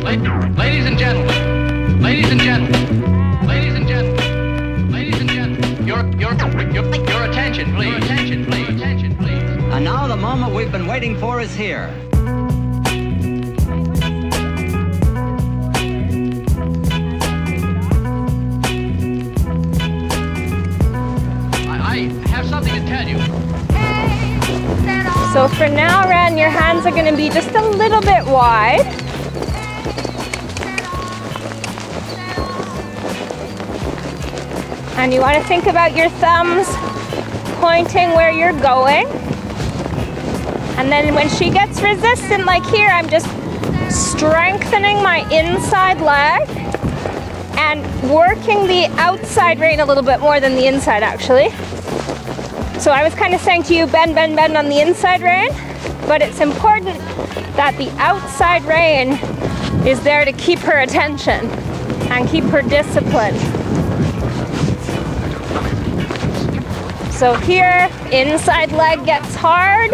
Ladies and gentlemen, ladies and gentlemen, ladies and gentlemen, ladies and gentlemen, your attention, please. Your attention, please. Attention, please. And now the moment we've been waiting for is here. I have something to tell you. So for now, Ren, your hands are going to be just a little bit wide. And you want to think about your thumbs pointing where you're going. And then when she gets resistant, like here, I'm just strengthening my inside leg and working the outside rein a little bit more than the inside, actually. So I was kind of saying to you, bend, bend, bend on the inside rein, but it's important that the outside rein is there to keep her attention and keep her disciplined. So here, inside leg gets hard.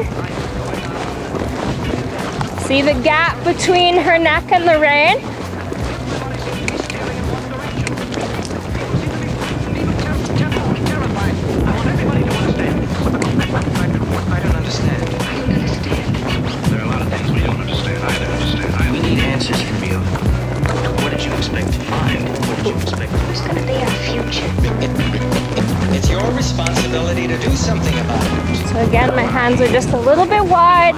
See the gap between her neck and the rein? I don't understand. There are a lot of things we don't understand. We need answers from you. What did you expect to find? What did you expect? Who's gonna be our future? It's your responsibility to do something about it. So again, my hands are just a little bit wide.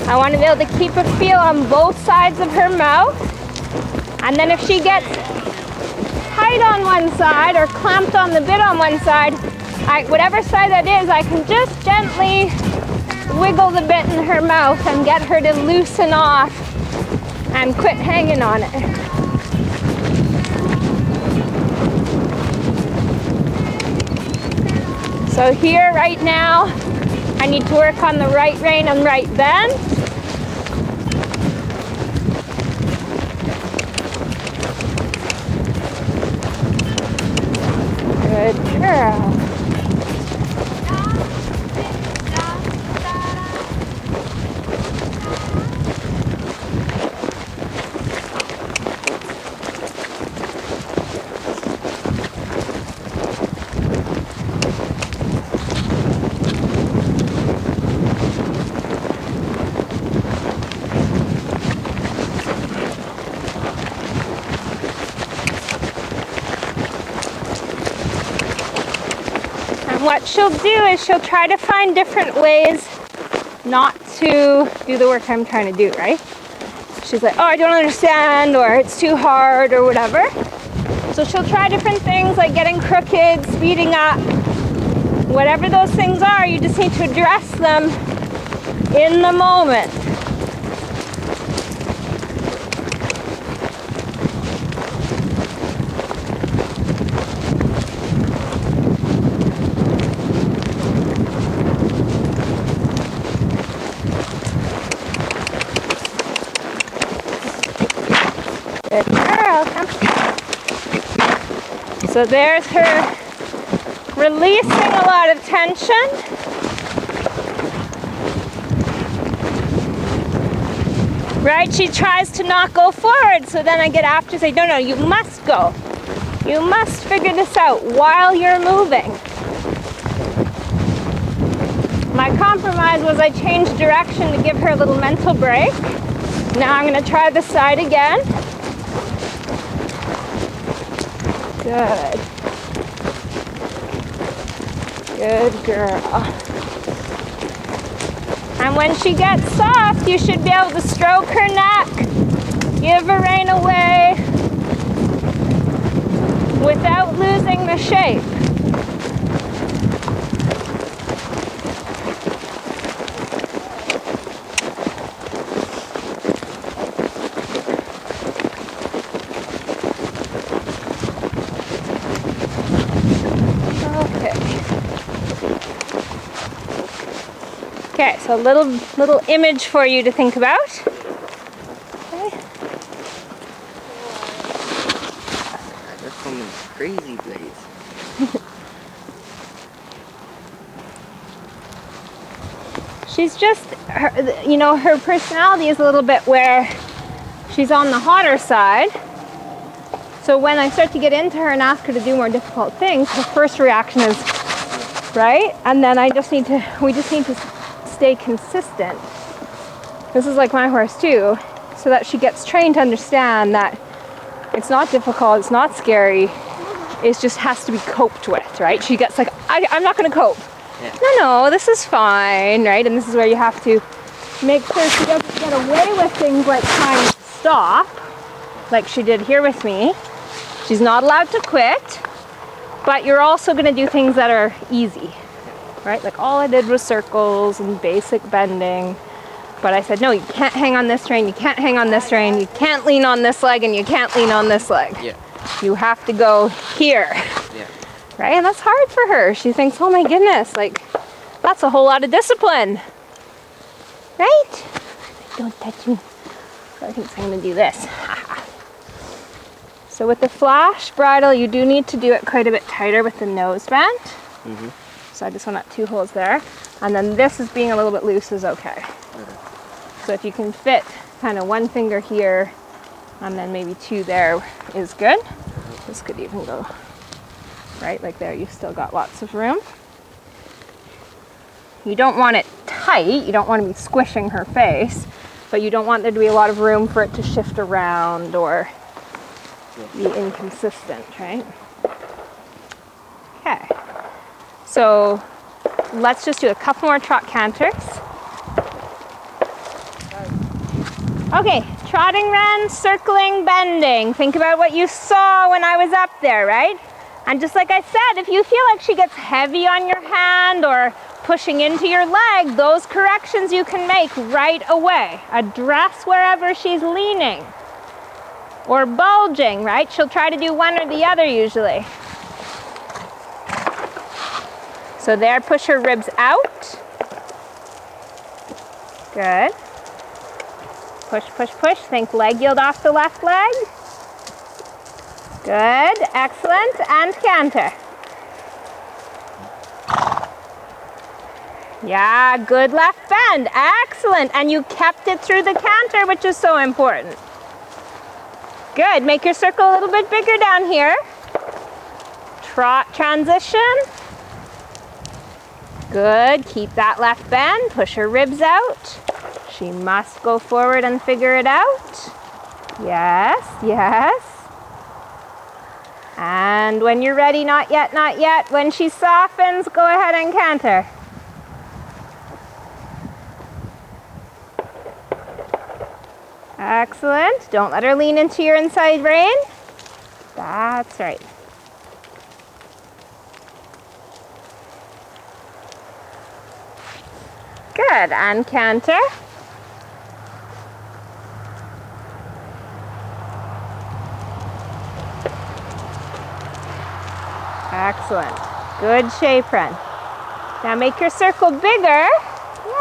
I want to be able to keep a feel on both sides of her mouth. And then if she gets tight on one side or clamped on the bit on one side, whatever side that is, I can just gently wiggle the bit in her mouth and get her to loosen off and quit hanging on it. So here, right now, I need to work on the right rein and right bend. Good girl. What she'll do is she'll try to find different ways not to do the work I'm trying to do, right? She's like, oh, I don't understand, or it's too hard, or whatever. So she'll try different things like getting crooked, speeding up. Whatever those things are, you just need to address them in the moment. Good girl, come. So there's her releasing a lot of tension. Right, she tries to not go forward, so then I get after and say, no, you must go. You must figure this out while you're moving. My compromise was I changed direction to give her a little mental break. Now I'm going to try this side again. Good. Good girl. And when she gets soft, you should be able to stroke her neck, give her rein away without losing the shape. Okay, so a little image for you to think about. Okay. They're coming crazy blades. She's just, her personality is a little bit where she's on the hotter side. So when I start to get into her and ask her to do more difficult things, her first reaction is, right? And then we just need to stay consistent. This is like my horse too, so that she gets trained to understand that it's not difficult, it's not scary, it just has to be coped with, right? She gets like, I'm not gonna cope. Yeah. No, this is fine, right? And this is where you have to make sure she doesn't get away with things like trying to stop, like she did here with me. She's not allowed to quit, but you're also gonna do things that are easy, right? Like all I did was circles and basic bending. But I said, no, you can't hang on this rein, you can't hang on this rein, you can't lean on this leg, and you can't lean on this leg. Yeah. You have to go here. Yeah. Right? And that's hard for her. She thinks, oh my goodness, like, that's a whole lot of discipline. Right? Don't touch me. So I think I'm going to do this. So with the flash bridle, you do need to do it quite a bit tighter with the nose band. Mm-hmm. So I just want 2 holes there. And then this is being a little bit loose is okay. So if you can fit kind of 1 finger here and then maybe 2 there is good. This could even go right like there. You've still got lots of room. You don't want it tight. You don't want to be squishing her face, but you don't want there to be a lot of room for it to shift around or be inconsistent, right? Okay. So let's just do a couple more trot canters. Okay, trotting, Ren, circling, bending. Think about what you saw when I was up there, right? And just like I said, if you feel like she gets heavy on your hand or pushing into your leg, those corrections you can make right away. Address wherever she's leaning or bulging, right? She'll try to do one or the other usually. So there, push her ribs out. Good. Push, push, push. Think leg yield off the left leg. Good, excellent, and canter. Yeah, good left bend, excellent. And you kept it through the canter, which is so important. Good, make your circle a little bit bigger down here. Trot transition. Good, keep that left bend, push her ribs out. She must go forward and figure it out. Yes, yes. And when you're ready, not yet, not yet. When she softens, go ahead and canter. Excellent. Don't let her lean into your inside rein. That's right. Good, and canter. Excellent. Good shape, Ren. Now make your circle bigger.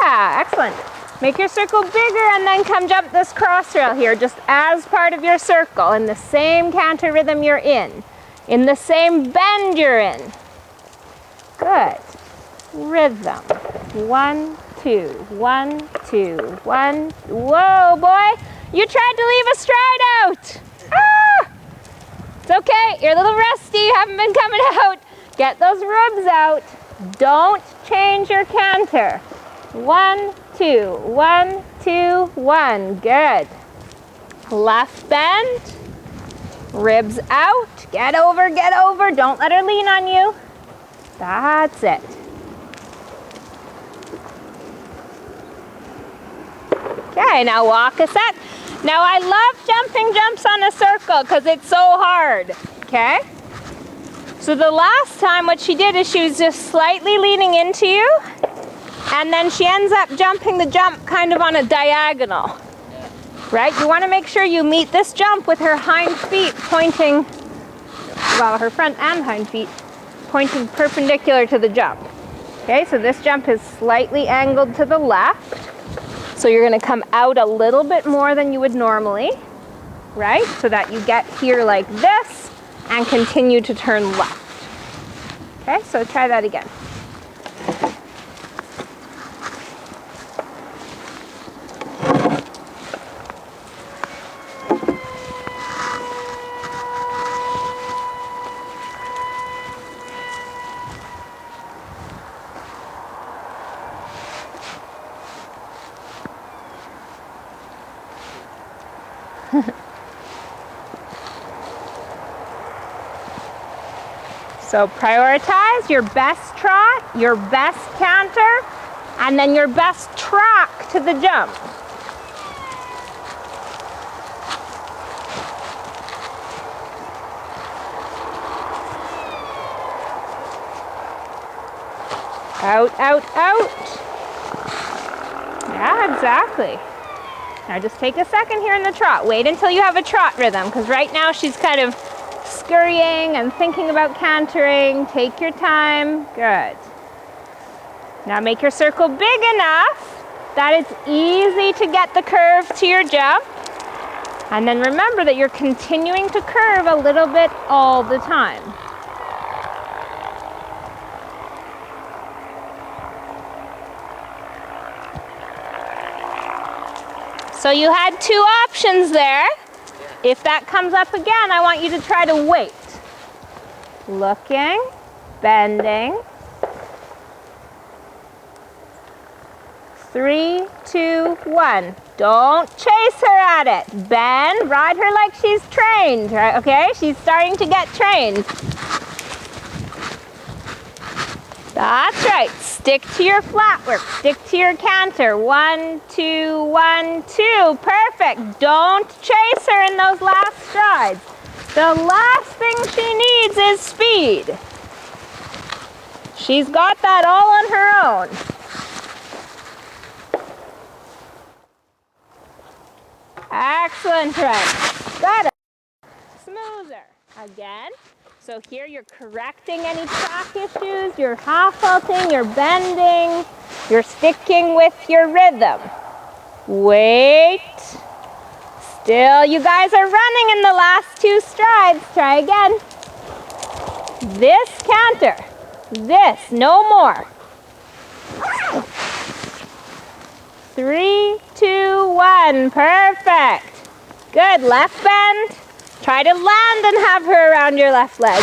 Yeah, excellent. Make your circle bigger and then come jump this cross rail here just as part of your circle in the same canter rhythm you're in the same bend you're in. Good. Rhythm. 1, 2, 1, 2, 1. Whoa, boy. You tried to leave a stride out. Ah! It's okay. You're a little rusty. You haven't been coming out. Get those ribs out. Don't change your canter. 1, 2, 1, 2, 1. Good. Left bend. Ribs out. Get over, get over. Don't let her lean on you. That's it. Okay, now walk a sec. Now I love jumping jumps on a circle because it's so hard, okay? So the last time what she did is she was just slightly leaning into you and then she ends up jumping the jump kind of on a diagonal, right? You want to make sure you meet this jump with her hind feet pointing, well, her front and hind feet pointing perpendicular to the jump. Okay, so this jump is slightly angled to the left. So you're going to come out a little bit more than you would normally, right? So that you get here like this and continue to turn left. Okay, so try that again. So prioritize your best trot, your best canter, and then your best track to the jump. Out, out, out. Yeah, exactly. Now just take a second here in the trot. Wait until you have a trot rhythm, because right now she's kind of scurrying and thinking about cantering. Take your time. Good. Now make your circle big enough that it's easy to get the curve to your jump. And then remember that you're continuing to curve a little bit all the time. So you had two options there. If that comes up again, I want you to try to wait. Looking, bending. 3, 2, 1. Don't chase her at it. Bend, ride her like she's trained, right? Okay, she's starting to get trained. That's right. Stick to your flat work. Stick to your canter. 1, 2, 1, 2. Perfect. Don't chase her in those last strides. The last thing she needs is speed. She's got that all on her own. Excellent, Ren. Better. Smoother. Again. So here you're correcting any track issues, you're half vaulting, you're bending, you're sticking with your rhythm. Wait. Still, you guys are running in the last 2 strides. Try again. This canter. This, no more. 3, 2, 1. Perfect. Good. Left bend. Try to land and have her around your left leg.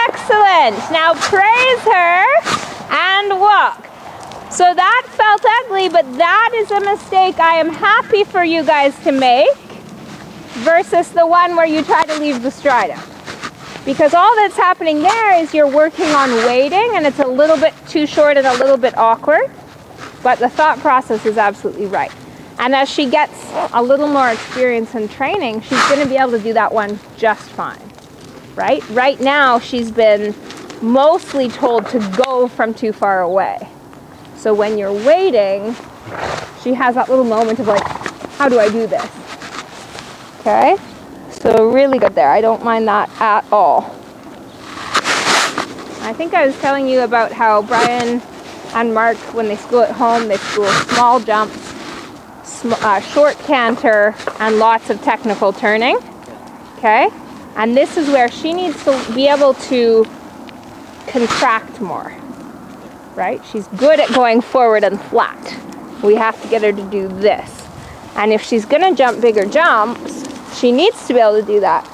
Excellent. Now praise her and walk. So that felt ugly, but that is a mistake I am happy for you guys to make versus the one where you try to leave the stride out. Because all that's happening there is you're working on waiting and it's a little bit too short and a little bit awkward, but the thought process is absolutely right. And as she gets a little more experience in training, she's going to be able to do that one just fine, right? Right now, she's been mostly told to go from too far away. So when you're waiting, she has that little moment of like, how do I do this? Okay? So really good there. I don't mind that at all. I think I was telling you about how Brian and Mark, when they school at home, they school small jumps, short canter, and lots of technical turning. Okay? And this is where she needs to be able to contract more. Right? She's good at going forward and flat. We have to get her to do this. And if she's going to jump bigger jumps, she needs to be able to do that.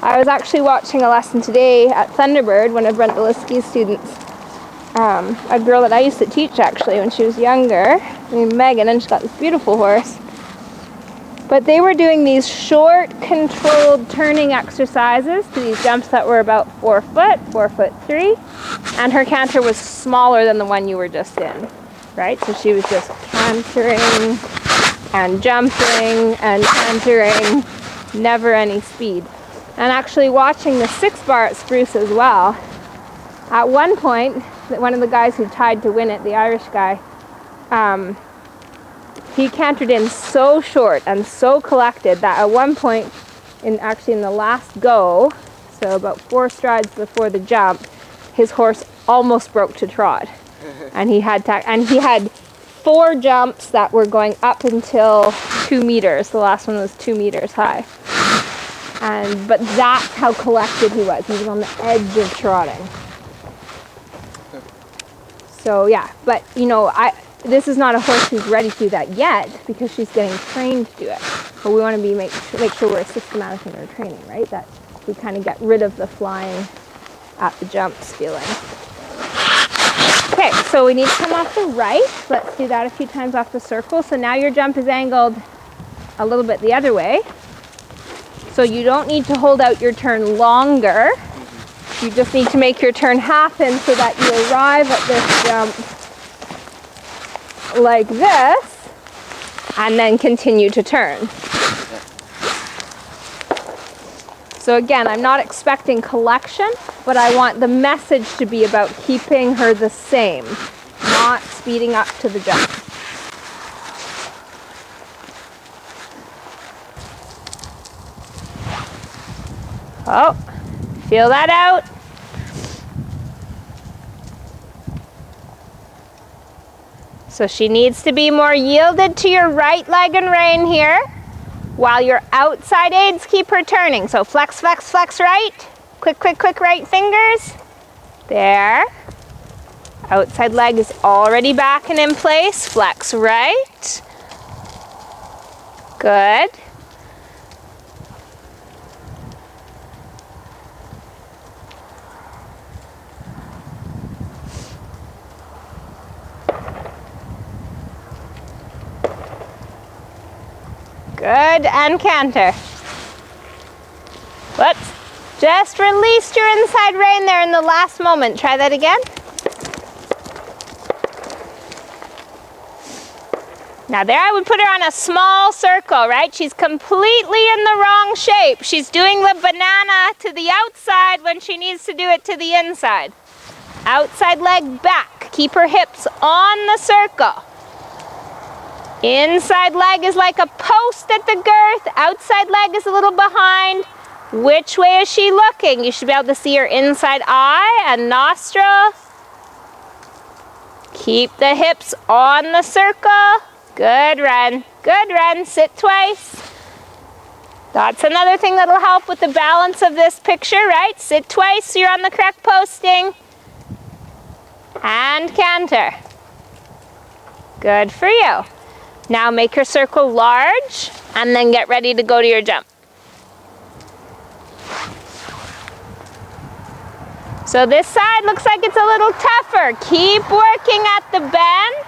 I was actually watching a lesson today at Thunderbird, one of Brent Deliski's students. A girl that I used to teach actually when she was younger, named Megan, and she's got this beautiful horse. But they were doing these short, controlled turning exercises to these jumps that were about 4 foot, 4'3", and her canter was smaller than the one you were just in, right? So she was just cantering and jumping and cantering, never any speed. And actually watching the 6 bar at Spruce as well, at one point, one of the guys who tied to win it, the Irish guy, he cantered in so short and so collected that at one point, in the last go, so about 4 strides before the jump, his horse almost broke to trot. And he had 4 jumps that were going up until 2 meters. The last one was 2 meters high. But that's how collected he was. He was on the edge of trotting. So yeah, but this is not a horse who's ready to do that yet because she's getting trained to do it. But we want to make sure we're systematic in our training, right? That we kind of get rid of the flying at the jumps feeling. Okay, so So we need to come off the right. Let's do that a few times off the circle. So now your jump is angled a little bit the other way. So you don't need to hold out your turn longer. You just need to make your turn happen so that you arrive at this jump like this and then continue to turn. So again, I'm not expecting collection, but I want the message to be about keeping her the same, not speeding up to the jump. Oh, feel that out. So she needs to be more yielded to your right leg and rein here, while your outside aids keep her turning. So flex, flex, flex right. Quick, quick, quick right fingers. There. Outside leg is already back and in place. Flex right. Good. Good, and canter. Whoops. Just released your inside rein there in the last moment. Try that again. Now there I would put her on a small circle, right? She's completely in the wrong shape. She's doing the banana to the outside when she needs to do it to the inside. Outside leg back. Keep her hips on the circle. Inside leg is like a post at the girth. Outside leg is a little behind. Which way is she looking? You should be able to see her inside eye and nostril. Keep the hips on the circle. Good, Ren. Good, Ren. Sit twice. That's another thing that'll help with the balance of this picture, right? Sit twice so you're on the correct posting. And canter. Good for you. Now make your circle large and then get ready to go to your jump. So this side looks like it's a little tougher. Keep working at the bend.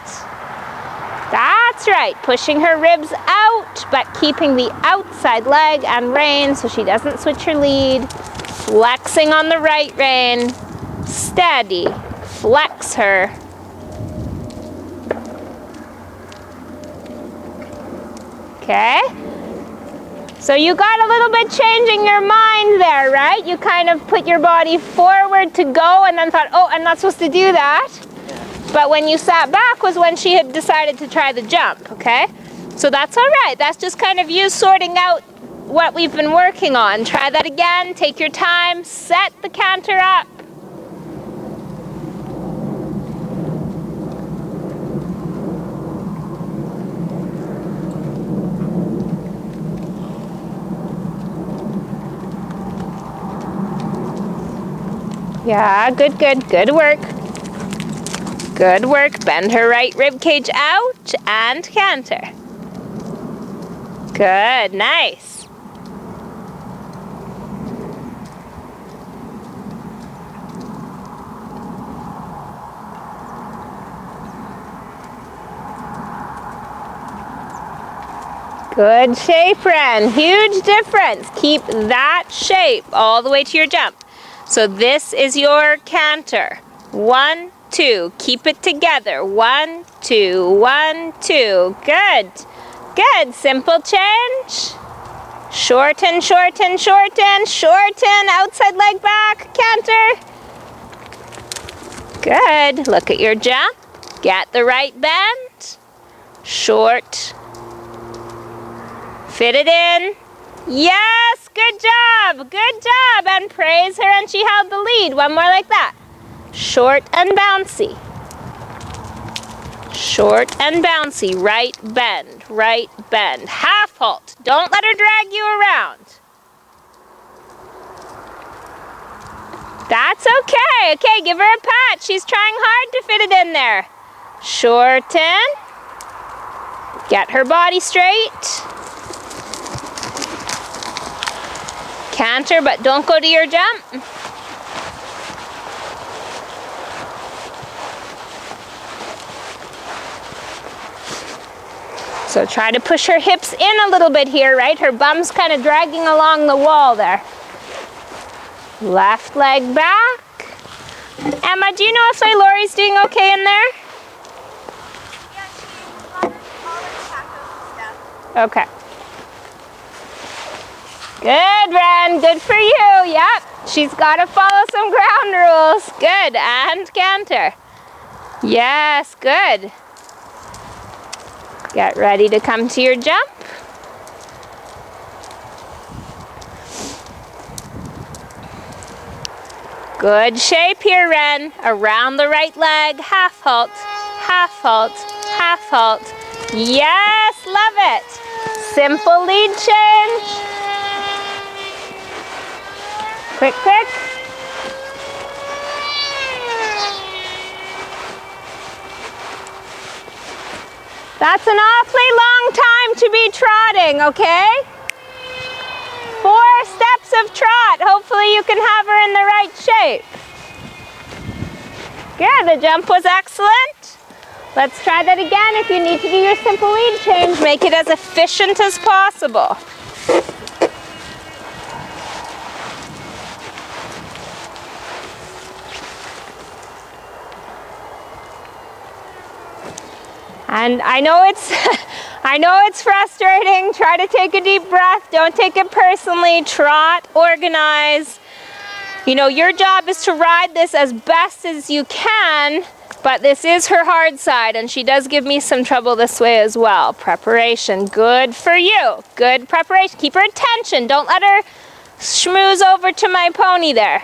That's right, pushing her ribs out, but keeping the outside leg and rein so she doesn't switch her lead. Flexing on the right rein. Steady. Flex her. Okay? So you got a little bit changing your mind there, right? You kind of put your body forward to go and then thought, oh, I'm not supposed to do that. But when you sat back was when she had decided to try the jump, okay? So that's all right. That's just kind of you sorting out what we've been working on. Try that again. Take your time. Set the canter up. Yeah, good, good. Good work. Good work. Bend her right rib cage out and canter. Good, nice. Good shape, Ren. Huge difference. Keep that shape all the way to your jump. So this is your canter. 1, 2. Keep it together. 1, 2, 1, 2. Good. Good. Simple change. Shorten, shorten, shorten, shorten. Outside leg back. Canter. Good. Look at your jump. Get the right bend. Short. Fit it in. Yes, good job, good job. And praise her, and she held the lead. One more like that. Short and bouncy. Short and bouncy. Right bend, right bend. Half halt. Don't let her drag you around. That's okay. Okay, give her a pat. She's trying hard to fit it in there. Shorten. Get her body straight. Canter, but don't go to your jump. So try to push her hips in a little bit here, right? Her bum's kind of dragging along the wall there. Left leg back. Emma, do you know if Lori's doing okay in there? Yeah, she's got all the tacos and stuff. Okay. Good, Ren. Good for you. Yep. She's got to follow some ground rules. Good. And canter. Yes, good. Get ready to come to your jump. Good shape here, Ren. Around the right leg. Half halt, half halt, half halt. Yes, love it. Simple lead change. Quick, quick. That's an awfully long time to be trotting, okay? 4 steps of trot. Hopefully you can have her in the right shape. Good, the jump was excellent. Let's try that again. If you need to do your simple lead change, make it as efficient as possible. And I know it's frustrating. Try to take a deep breath. Don't take it personally. Trot, organize. You know, your job is to ride this as best as you can, but this is her hard side, and she does give me some trouble this way as well. Preparation, good for you. Good preparation. Keep her attention. Don't let her schmooze over to my pony there.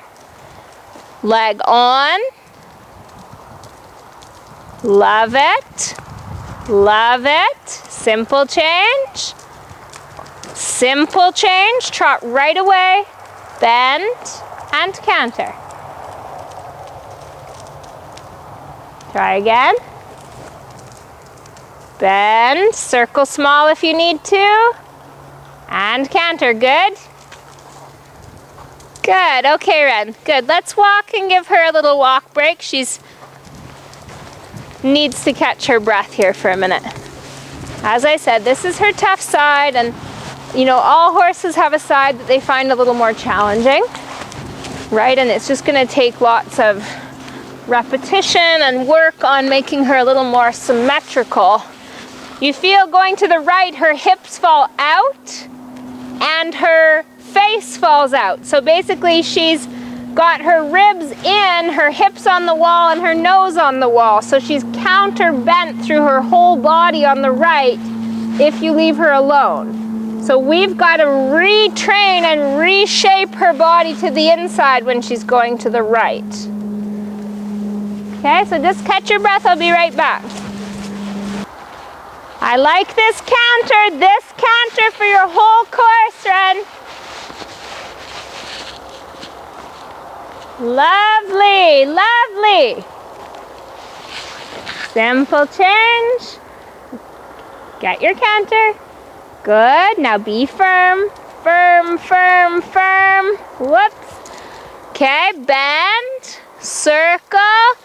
Leg on. Love it. Love it. Simple change. Simple change. Trot right away. Bend and canter. Try again. Bend. Circle small if you need to. And canter. Good. Good. Okay, Ren. Good. Let's walk and give her a little walk break. She's needs to catch her breath here for a minute. As I said, this is her tough side, and you know, all horses have a side that they find a little more challenging, right? And it's just going to take lots of repetition and work on making her a little more symmetrical. You feel going to the right, her hips fall out and her face falls out. So basically she's got her ribs in, her hips on the wall, and her nose on the wall. So she's counter bent through her whole body on the right if you leave her alone. So we've got to retrain and reshape her body to the inside when she's going to the right. Okay, so just catch your breath. I'll be right back. I like this canter for your whole course, Ren. Lovely, lovely. Simple change. Get your canter. Good. Now be firm. Firm, firm, firm. Whoops. Okay, bend. Circle.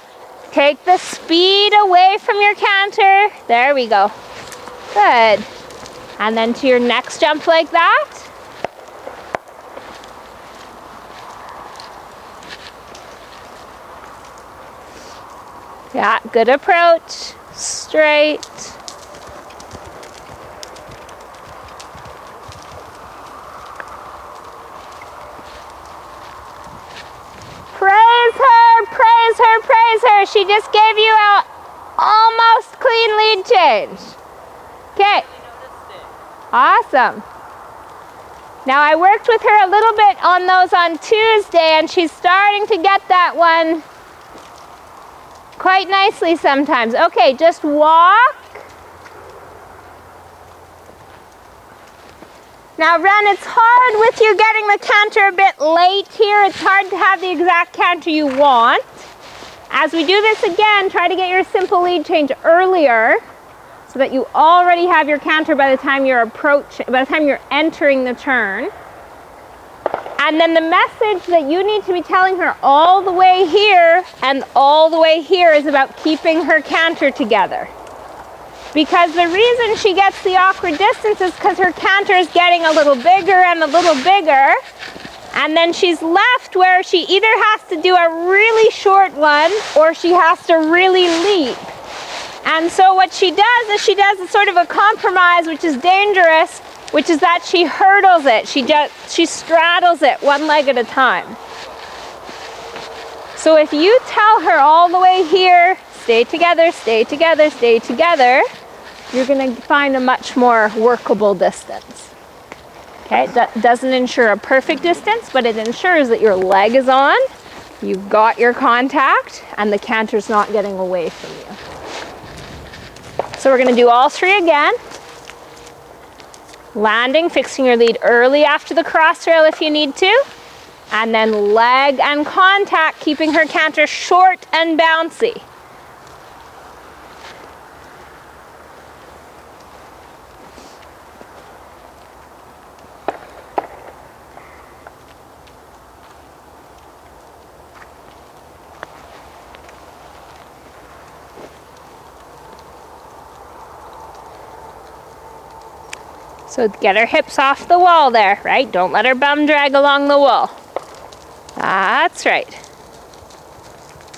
Take the speed away from your canter. There we go. Good. And then to your next jump like that. Yeah, good approach. Straight. Praise her, praise her, praise her. She just gave you an almost clean lead change. Okay. Awesome. Now I worked with her a little bit on those on Tuesday, and she's starting to get that one quite nicely sometimes. Okay, just walk. Now Ren, it's hard with you getting the canter a bit late here. It's hard to have the exact canter you want. As we do this again, try to get your simple lead change earlier so that you already have your canter by the time you're entering the turn. And then the message that you need to be telling her all the way here and all the way here is about keeping her canter together. Because the reason she gets the awkward distance is because her canter is getting a little bigger and a little bigger. And then she's left where she either has to do a really short one or she has to really leap. And so what she does is she does a sort of a compromise, which is dangerous, which is that she hurdles it. She straddles it one leg at a time. So if you tell her all the way here, stay together, stay together, stay together, you're going to find a much more workable distance. Okay, that doesn't ensure a perfect distance, but it ensures that your leg is on, you've got your contact, and the canter's not getting away from you. So we're going to do all three again. Landing, fixing your lead early after the cross rail if you need to. And then leg and contact, keeping her canter short and bouncy. So get her hips off the wall there, right? Don't let her bum drag along the wall. That's right.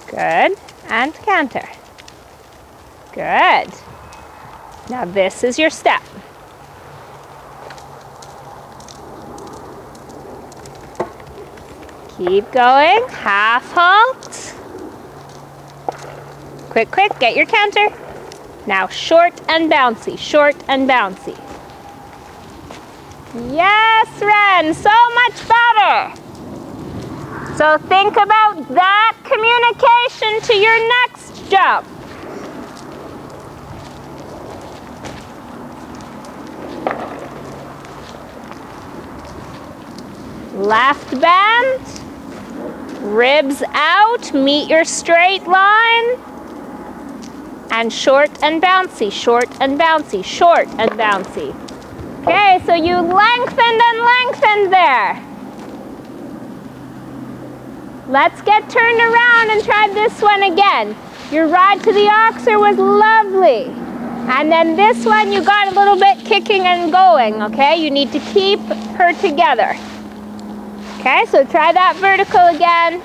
Good. And canter. Good. Now this is your step. Keep going. Half halt. Quick, quick, get your canter. Now short and bouncy, short and bouncy. Yes, Ren, so much better. So think about that communication to your next jump. Left bend, ribs out, meet your straight line, and short and bouncy, short and bouncy, short and bouncy. Okay, so you lengthened and lengthened there. Let's get turned around and try this one again. Your ride to the oxer was lovely. And then this one you got a little bit kicking and going, okay? You need to keep her together. Okay, so try that vertical again.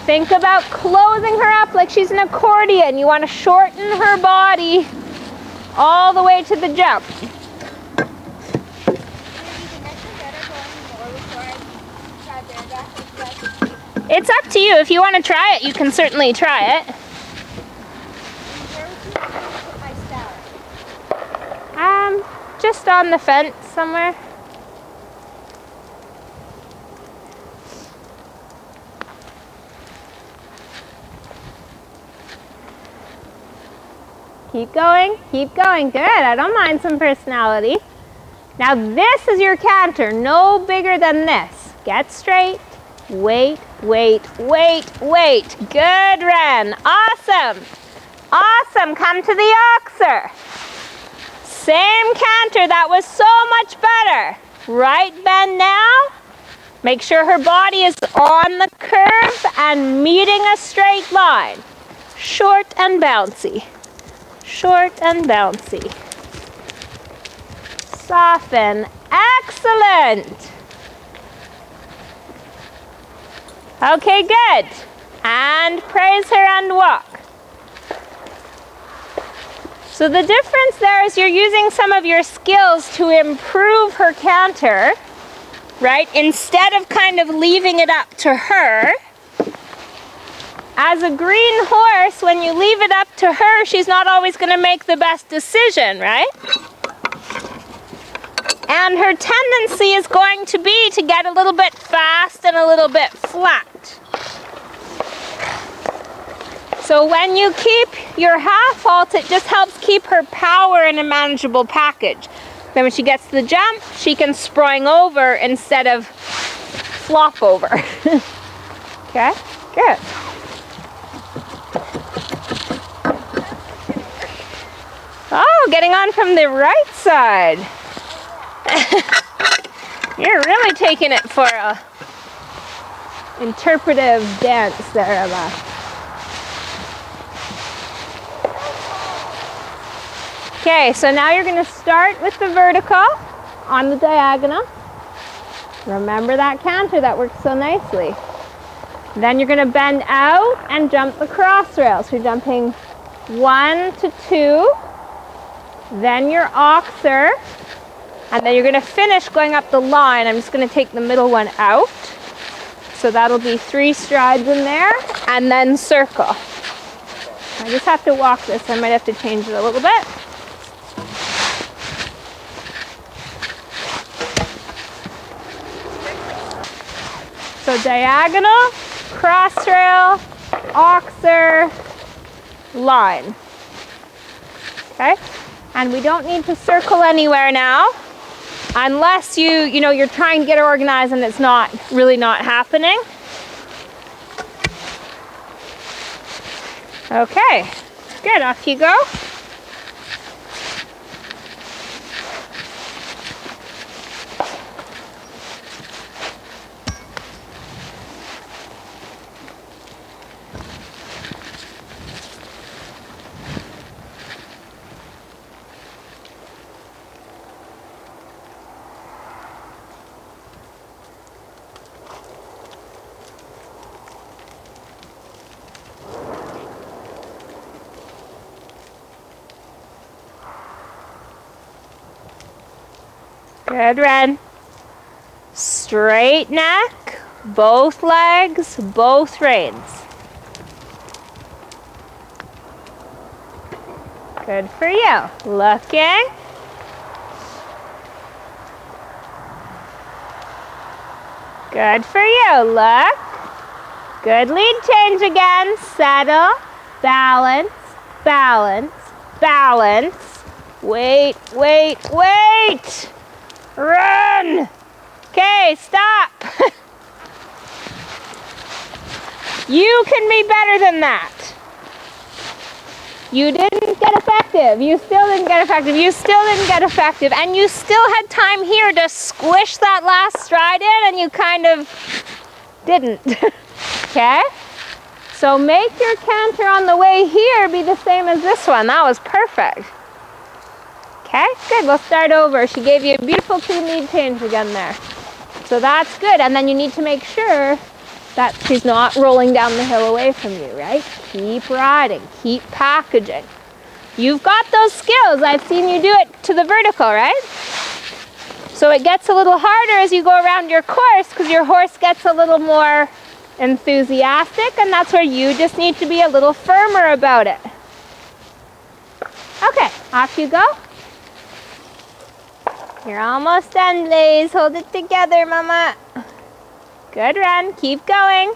Think about closing her up like she's an accordion. You want to shorten her body all the way to the jump. It's up to you. If you want to try it, you can certainly try it. Just on the fence somewhere. Keep going, keep going. Good, I don't mind some personality. Now this is your canter, no bigger than this. Get straight, wait, wait, wait, wait. Good, Ren, awesome. Awesome, come to the oxer. Same canter, that was so much better. Right bend now. Make sure her body is on the curve and meeting a straight line. Short and bouncy. Short and bouncy. Soften. Excellent. Okay, good. And praise her and walk. So the difference there is you're using some of your skills to improve her canter, right? Instead of kind of leaving it up to her. As a green horse, when you leave it up to her, she's not always going to make the best decision, right? And her tendency is going to be to get a little bit fast and a little bit flat. So when you keep your half halt, it just helps keep her power in a manageable package. Then when she gets to the jump, she can spring over instead of flop over. Okay, good. Oh, getting on from the right side. You're really taking it for a interpretive dance there, Emma. Okay, so now you're going to start with the vertical on the diagonal. Remember that canter, that works so nicely. Then you're going to bend out and jump the cross rail. So you're jumping 1 to 2, then your oxer, and then you're going to finish going up the line. I'm just going to take the middle one out. So that'll be 3 strides in there, and then circle. I just have to walk this. I might have to change it a little bit. So diagonal, cross rail, oxer, line. Okay? And we don't need to circle anywhere now, unless you're trying to get organized and it's really not happening. Okay, good, off you go. Good, Ren. Straight neck, both legs, both reins. Good for you. Looking. Good for you. Look. Good lead change again. Settle. Balance. Balance. Balance. Wait, wait, wait. Run! Okay, stop. You can be better than that. You didn't get effective. You still didn't get effective. You still didn't get effective. And you still had time here to squish that last stride in, and you kind of didn't. Okay? So make your canter on the way here be the same as this one. That was perfect. Okay, good. We'll start over. She gave you a beautiful clean lead change again there. So that's good. And then you need to make sure that she's not rolling down the hill away from you, right? Keep riding. Keep packaging. You've got those skills. I've seen you do it to the vertical, right? So it gets a little harder as you go around your course because your horse gets a little more enthusiastic, and that's where you just need to be a little firmer about it. Okay, off you go. You're almost done, Blaze. Hold it together, Mama. Good, Ren. Keep going.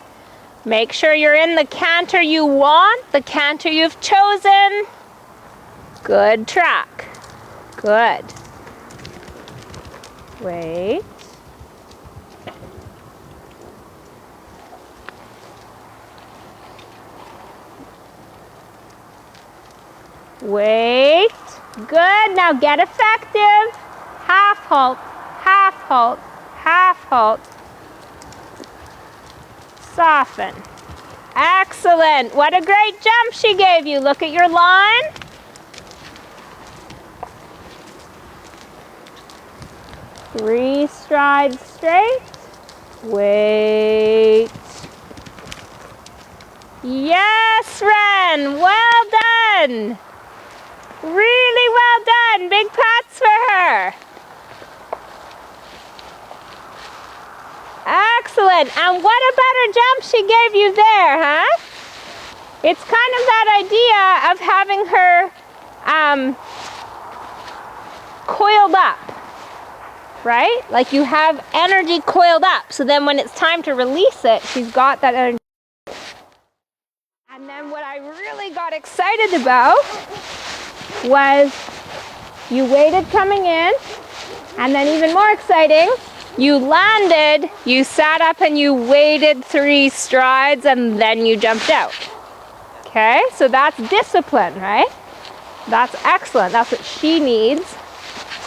Make sure you're in the canter you want, the canter you've chosen. Good track. Good. Wait. Wait. Good. Now get effective. Half halt, half halt, half halt. Soften. Excellent. What a great jump she gave you. Look at your line. Three strides straight. Wait. Yes, Ren. Well done. Really well done. Big pats for her. Excellent. And what a better jump she gave you there, huh? It's kind of that idea of having her coiled up, right? Like you have energy coiled up. So then when it's time to release it, she's got that energy. And then what I really got excited about was you waited coming in, and then even more exciting, you landed, you sat up and you waited 3 strides and then you jumped out. Okay, so that's discipline, right? That's excellent. That's what she needs.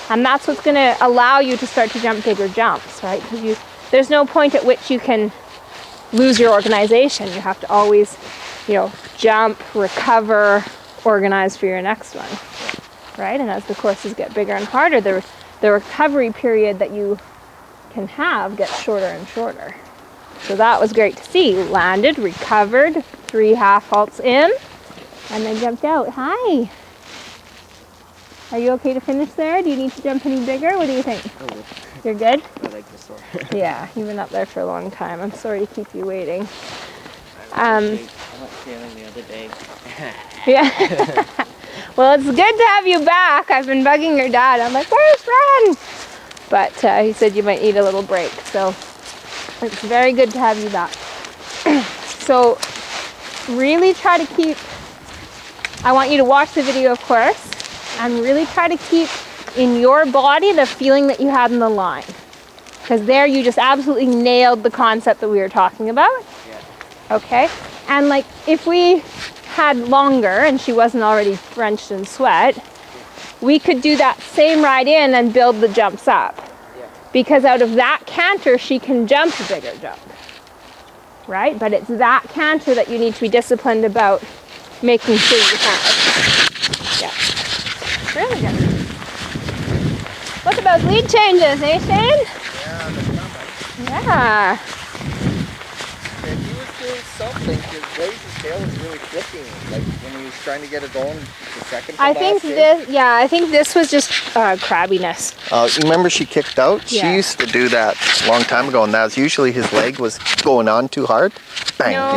And that's what's going to allow you to start to jump bigger jumps, right? Because there's no point at which you can lose your organization. You have to always, jump, recover, organize for your next one. right? And as the courses get bigger and harder, the recovery period that you can have gets shorter and shorter. So that was great to see. Landed, recovered, 3 half halts in, and then jumped out. Hi. Are you okay to finish there? Do you need to jump any bigger? What do you think? Oh, You're good? I like this one. Yeah, you've been up there for a long time. I'm sorry to keep you waiting. I went sailing the other day. Yeah. Well, it's good to have you back. I've been bugging your dad. I'm like, where's Ren? But he said you might need a little break. So it's very good to have you back. So really try to keep, I want you to watch the video, of course, and really try to keep in your body the feeling that you had in the line. Because there you just absolutely nailed the concept that we were talking about. Yeah. Okay? And like if we had longer and she wasn't already drenched in sweat, we could do that same ride in and build the jumps up. Yeah. Because out of that canter, she can jump a bigger jump. Right? But it's that canter that you need to be disciplined about making sure you have. Yeah. Really good. Look at those lead changes, eh, Shane? Yeah, they're coming. Yeah. Yeah, he was doing something. His lady's tail was really flipping. Like when he was trying to get it going the second from I think I think this was just crabbiness. You remember she kicked out? Yeah. She used to do that a long time ago, and that was usually his leg was going on too hard. Bang. No.